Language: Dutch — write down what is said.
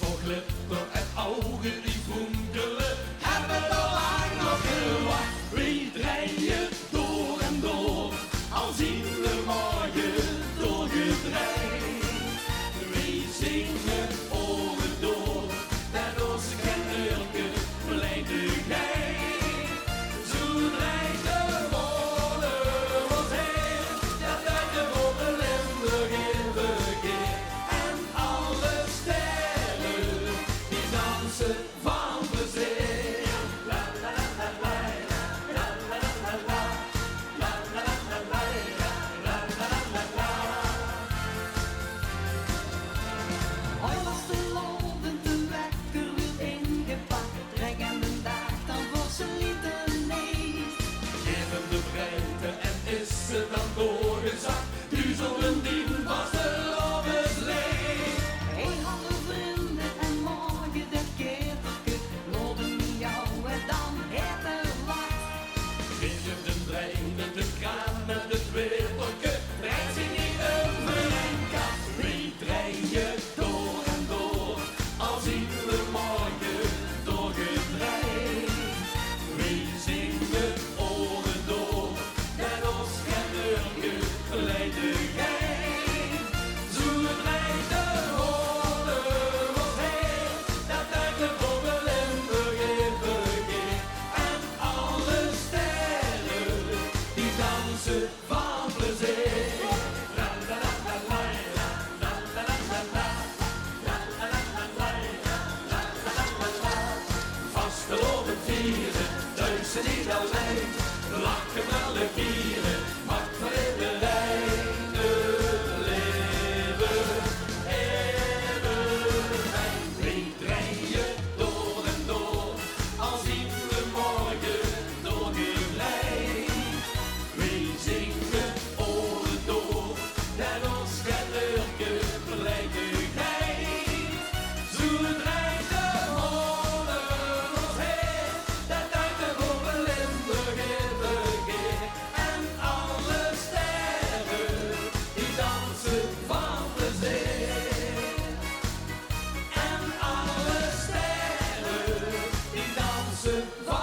vol glitter en ogen die fonkelen, hebben al lang nog gewacht. Wie draaien door en door, al zien we morgen doorgedraaid. Wie zingen oren door, daardoor ze geen elke pleintigheid. Zo draait de molen ons heen, dat draait de molen Limburg in verkeer. En alle sterren die dansen van plezier. La la la la la, la la la la la, la la la la la, la la la la. Hoi was de lopen te wekker weer ingepakt. Rek en de dag dan voor ze lieten nee. Geef hem de breedte en is ze dan doorgezakt. Duizenden die vast op het leeg. Hey hallo vrienden en morgen dat keertje. Lopen met jou en dan het er wat. Geef hem de breedte, de kraan en het weertje. Draait zich niet over een kat. Wie draai je door en door, al zien we morgen doorgedraaid. Wie zingen oren door, dat ons geen elke pleintigheid. Zo draait de molen ons heen, dat draait de molen Limburg in verkeer. En alle sterren die dansen van plezier. La la la la la, la la la la la, la la la la la, la la la la la. Vastelovend vieren, thuis en niet alleen, lachen alle kieren, maakt van iedereen een leven. Wie draaien door en door, al zien we morgen doorgeleid. Wie zingen oren door, dat ons geen elke pleintigheid. Zo draait de molen ons heen, dat draait de molen Limburg in verkeer. En alle sterren die dansen van plezier. En alle sterren die dansen van